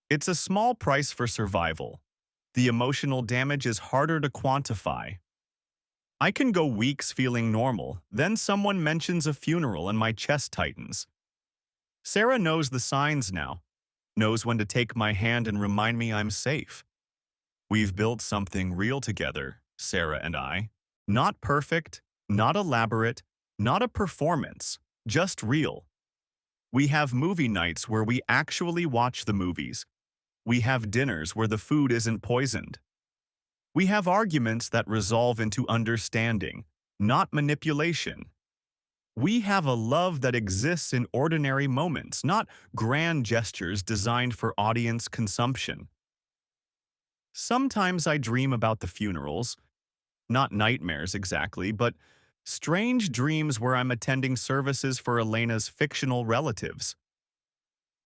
It's a small price for survival. The emotional damage is harder to quantify. I can go weeks feeling normal, then someone mentions a funeral and my chest tightens. Sarah knows the signs now, knows when to take my hand and remind me I'm safe. We've built something real together, Sarah and I. Not perfect, not elaborate, not a performance, just real. We have movie nights where we actually watch the movies. We have dinners where the food isn't poisoned. We have arguments that resolve into understanding, not manipulation. We have a love that exists in ordinary moments, not grand gestures designed for audience consumption. Sometimes I dream about the funerals, not nightmares exactly, but strange dreams where I'm attending services for Elena's fictional relatives.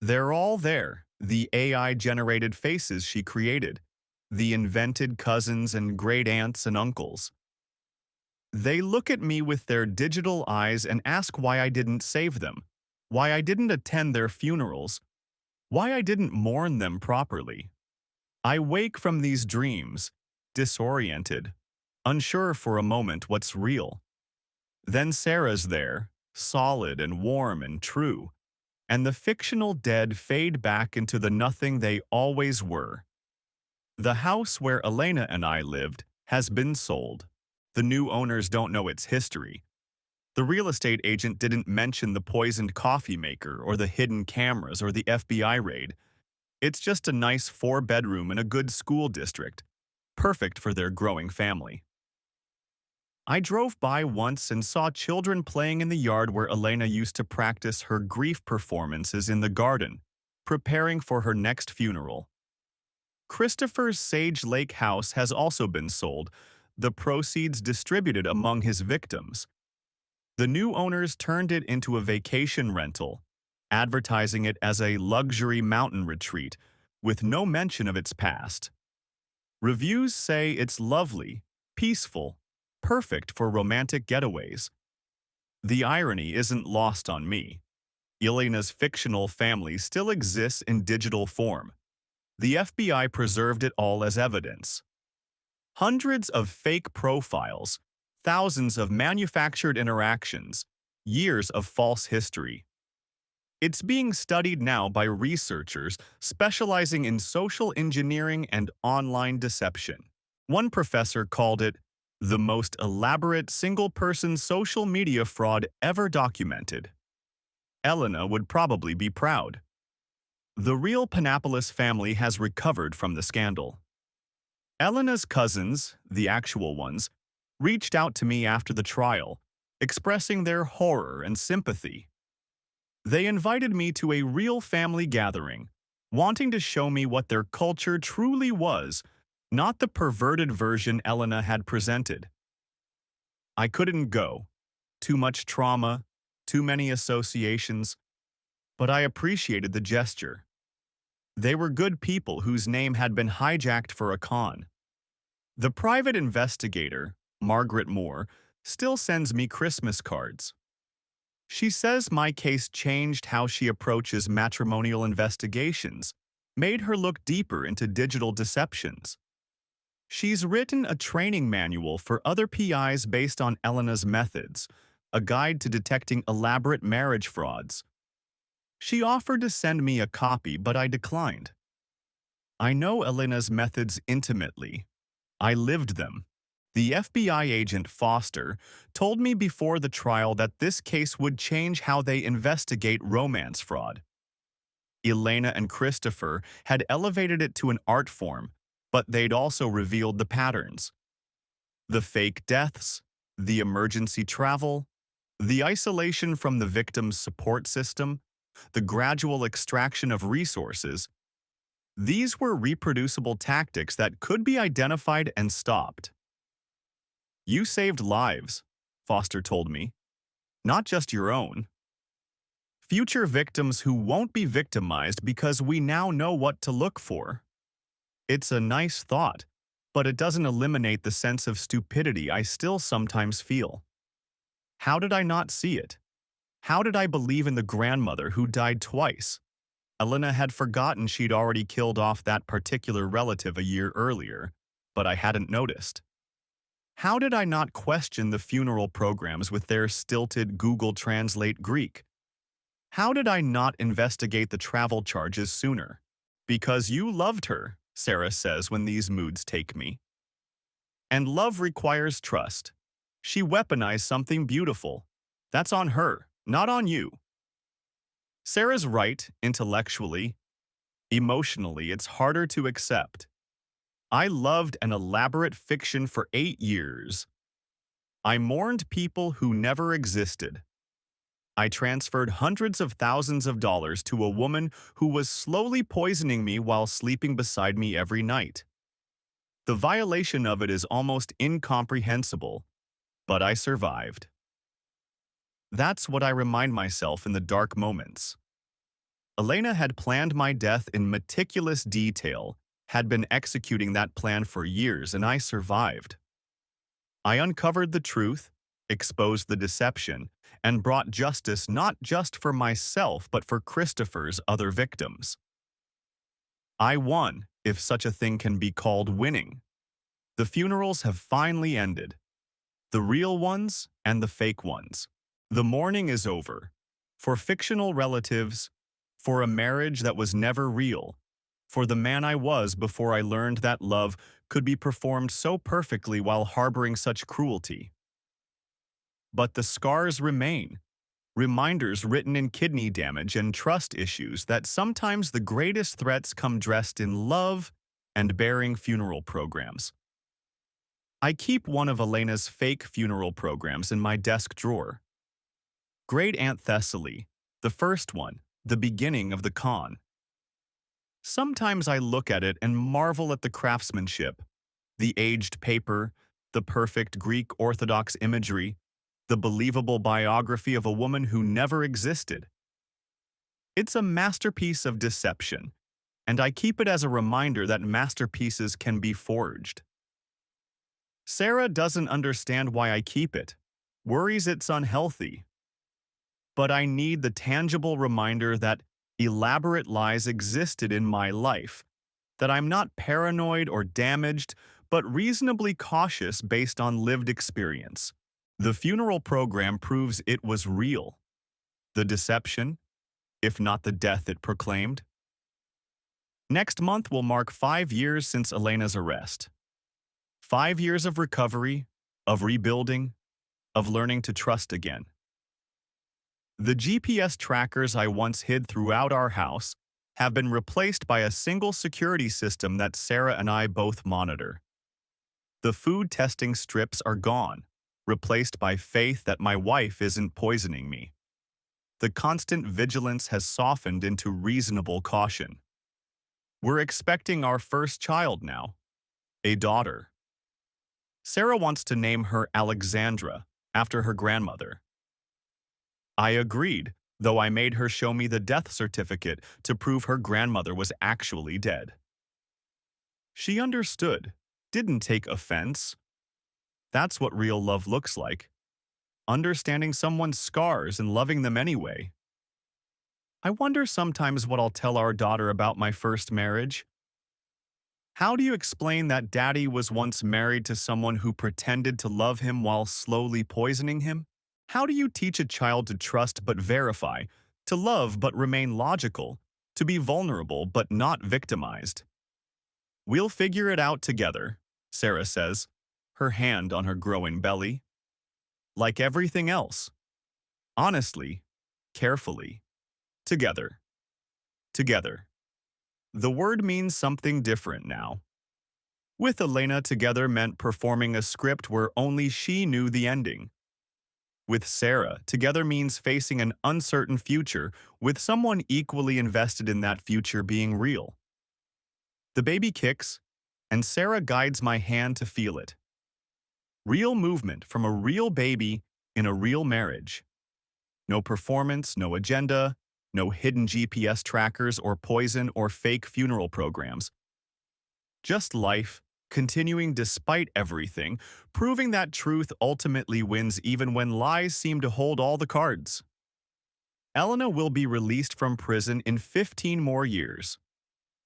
They're all there, the AI-generated faces she created, the invented cousins and great-aunts and uncles. They look at me with their digital eyes and ask why I didn't save them, why I didn't attend their funerals, why I didn't mourn them properly. I wake from these dreams, disoriented, unsure for a moment what's real. Then Sarah's there, solid and warm and true, and the fictional dead fade back into the nothing they always were. The house where Elena and I lived has been sold. The new owners don't know its history. The real estate agent didn't mention the poisoned coffee maker or the hidden cameras or the FBI raid. It's just a nice 4-bedroom in a good school district, perfect for their growing family. I drove by once and saw children playing in the yard where Elena used to practice her grief performances in the garden, preparing for her next funeral. Christopher's Sage Lake house has also been sold, the proceeds distributed among his victims. The new owners turned it into a vacation rental, advertising it as a luxury mountain retreat, with no mention of its past. Reviews say it's lovely, peaceful, perfect for romantic getaways. The irony isn't lost on me. Elena's fictional family still exists in digital form. The FBI preserved it all as evidence. Hundreds of fake profiles, thousands of manufactured interactions, years of false history. It's being studied now by researchers specializing in social engineering and online deception. One professor called it the most elaborate single-person social media fraud ever documented. Elena would probably be proud. The real Panopoulos family has recovered from the scandal. Elena's cousins, the actual ones, reached out to me after the trial, expressing their horror and sympathy. They invited me to a real family gathering, wanting to show me what their culture truly was, not the perverted version Elena had presented. I couldn't go. Too much trauma, too many associations, but I appreciated the gesture. They were good people whose name had been hijacked for a con. The private investigator, Margaret Moore, still sends me Christmas cards. She says my case changed how she approaches matrimonial investigations, made her look deeper into digital deceptions. She's written a training manual for other PIs based on Elena's methods, a guide to detecting elaborate marriage frauds. She offered to send me a copy, but I declined. I know Elena's methods intimately. I lived them. The FBI agent Foster told me before the trial that this case would change how they investigate romance fraud. Elena and Christopher had elevated it to an art form, but they'd also revealed the patterns. The fake deaths, the emergency travel, the isolation from the victim's support system, the gradual extraction of resources. These were reproducible tactics that could be identified and stopped. You saved lives, Foster told me, not just your own. Future victims who won't be victimized because we now know what to look for. It's a nice thought, but it doesn't eliminate the sense of stupidity I still sometimes feel. How did I not see it? How did I believe in the grandmother who died twice? Elena had forgotten she'd already killed off that particular relative a year earlier, but I hadn't noticed. How did I not question the funeral programs with their stilted Google Translate Greek? How did I not investigate the travel charges sooner? Because you loved her, Sarah says when these moods take me. And love requires trust. She weaponized something beautiful. That's on her, not on you. Sarah's right, intellectually. Emotionally, it's harder to accept. I loved an elaborate fiction for 8 years. I mourned people who never existed. I transferred hundreds of thousands of dollars to a woman who was slowly poisoning me while sleeping beside me every night. The violation of it is almost incomprehensible, but I survived. That's what I remind myself in the dark moments. Elena had planned my death in meticulous detail, had been executing that plan for years, and I survived. I uncovered the truth, exposed the deception, and brought justice not just for myself but for Christopher's other victims. I won, if such a thing can be called winning. The funerals have finally ended. The real ones and the fake ones. The mourning is over. For fictional relatives, for a marriage that was never real, for the man I was before I learned that love could be performed so perfectly while harboring such cruelty. But the scars remain, reminders written in kidney damage and trust issues that sometimes the greatest threats come dressed in love and bearing funeral programs. I keep one of Elena's fake funeral programs in my desk drawer. Great Aunt Thessaly, the first one, the beginning of the con. Sometimes I look at it and marvel at the craftsmanship, the aged paper, the perfect Greek Orthodox imagery, the believable biography of a woman who never existed. It's a masterpiece of deception, and I keep it as a reminder that masterpieces can be forged. Sarah doesn't understand why I keep it, worries it's unhealthy. But I need the tangible reminder that elaborate lies existed in my life, that I'm not paranoid or damaged, but reasonably cautious based on lived experience. The funeral program proves it was real. The deception, if not the death it proclaimed. Next month will mark 5 years since Elena's arrest. 5 years of recovery, of rebuilding, of learning to trust again. The GPS trackers I once hid throughout our house have been replaced by a single security system that Sarah and I both monitor. The food testing strips are gone, replaced by faith that my wife isn't poisoning me. The constant vigilance has softened into reasonable caution. We're expecting our first child now, a daughter. Sarah wants to name her Alexandra, after her grandmother. I agreed, though I made her show me the death certificate to prove her grandmother was actually dead. She understood, didn't take offense. That's what real love looks like. Understanding someone's scars and loving them anyway. I wonder sometimes what I'll tell our daughter about my first marriage. How do you explain that Daddy was once married to someone who pretended to love him while slowly poisoning him? How do you teach a child to trust but verify, to love but remain logical, to be vulnerable but not victimized? We'll figure it out together, Sarah says, her hand on her growing belly. Like everything else. Honestly, carefully. Together. Together. The word means something different now. With Elena, together meant performing a script where only she knew the ending. With Sarah, together means facing an uncertain future with someone equally invested in that future being real. The baby kicks, and Sarah guides my hand to feel it. Real movement from a real baby in a real marriage. No performance, no agenda, no hidden GPS trackers or poison or fake funeral programs. Just life, continuing despite everything, proving that truth ultimately wins even when lies seem to hold all the cards. Elena will be released from prison in 15 more years.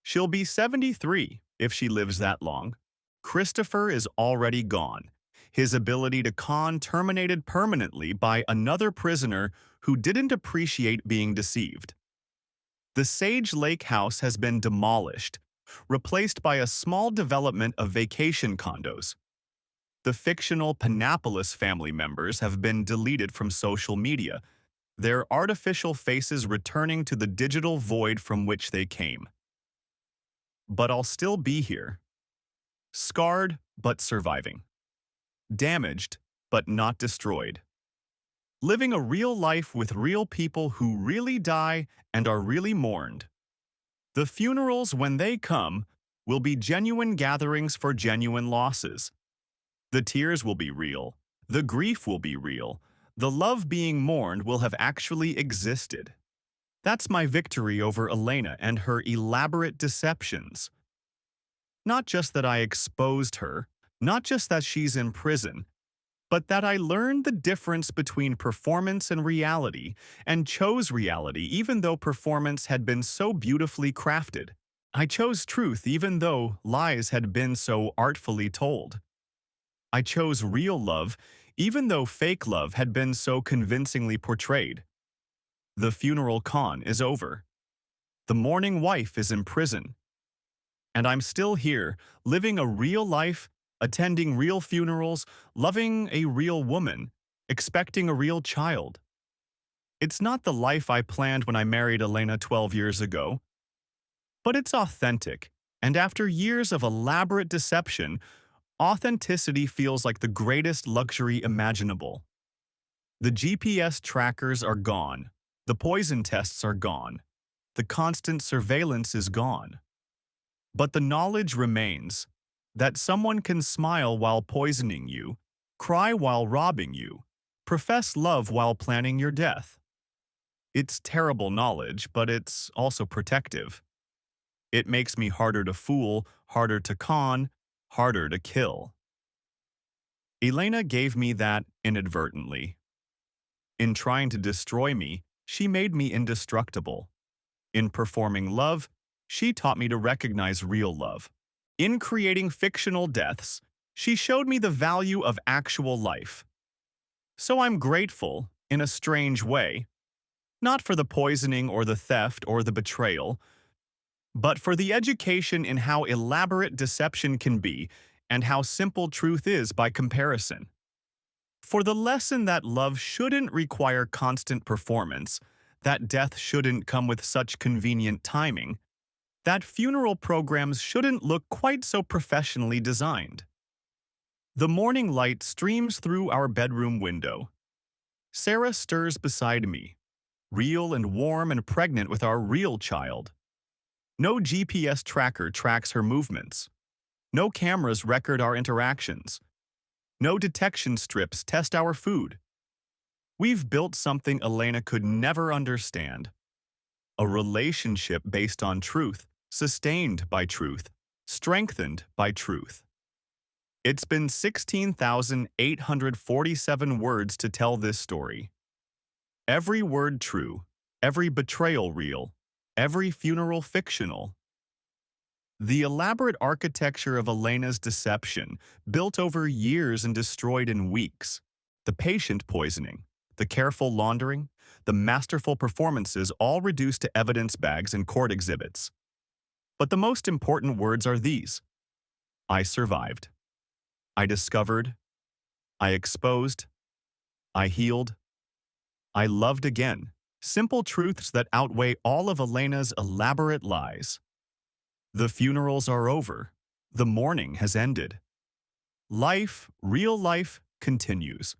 She'll be 73 if she lives that long. Christopher is already gone. His ability to con terminated permanently by another prisoner who didn't appreciate being deceived. The Sage Lake house has been demolished, replaced by a small development of vacation condos. The fictional Panopolis family members have been deleted from social media, their artificial faces returning to the digital void from which they came. But I'll still be here. Scarred, but surviving. Damaged, but not destroyed. Living a real life with real people who really die and are really mourned. The funerals, when they come, will be genuine gatherings for genuine losses. The tears will be real. The grief will be real. The love being mourned will have actually existed. That's my victory over Elena and her elaborate deceptions. Not just that I exposed her, not just that she's in prison, but that I learned the difference between performance and reality, and chose reality even though performance had been so beautifully crafted. I chose truth even though lies had been so artfully told. I chose real love even though fake love had been so convincingly portrayed. The funeral con is over. The mourning wife is in prison. And I'm still here, living a real life, attending real funerals, loving a real woman, expecting a real child. It's not the life I planned when I married Elena 12 years ago, but it's authentic, and after years of elaborate deception, authenticity feels like the greatest luxury imaginable. The GPS trackers are gone, the poison tests are gone, the constant surveillance is gone. But the knowledge remains that someone can smile while poisoning you, cry while robbing you, profess love while planning your death. It's terrible knowledge, but it's also protective. It makes me harder to fool, harder to con, harder to kill. Elena gave me that inadvertently. In trying to destroy me, she made me indestructible. In performing love, she taught me to recognize real love. In creating fictional deaths, she showed me the value of actual life. So I'm grateful, in a strange way, Not for the poisoning or the theft or the betrayal, but for the education in how elaborate deception can be and how simple truth is by comparison. For the lesson that love shouldn't require constant performance, that death shouldn't come with such convenient timing, that funeral programs shouldn't look quite so professionally designed. The morning light streams through our bedroom window. Sarah stirs beside me, real and warm and pregnant with our real child. No GPS tracker tracks her movements. No cameras record our interactions. No detection strips test our food. We've built something Elena could never understand. A relationship based on truth, sustained by truth, strengthened by truth. It's been 16,847 words to tell this story. Every word true, every betrayal real, every funeral fictional. The elaborate architecture of Elena's deception, built over years and destroyed in weeks. The patient poisoning, the careful laundering, the masterful performances all reduced to evidence bags and court exhibits. But the most important words are these. I survived. I discovered. I exposed. I healed. I loved again. Simple truths that outweigh all of Elena's elaborate lies. The funerals are over. The mourning has ended. Life, real life, continues.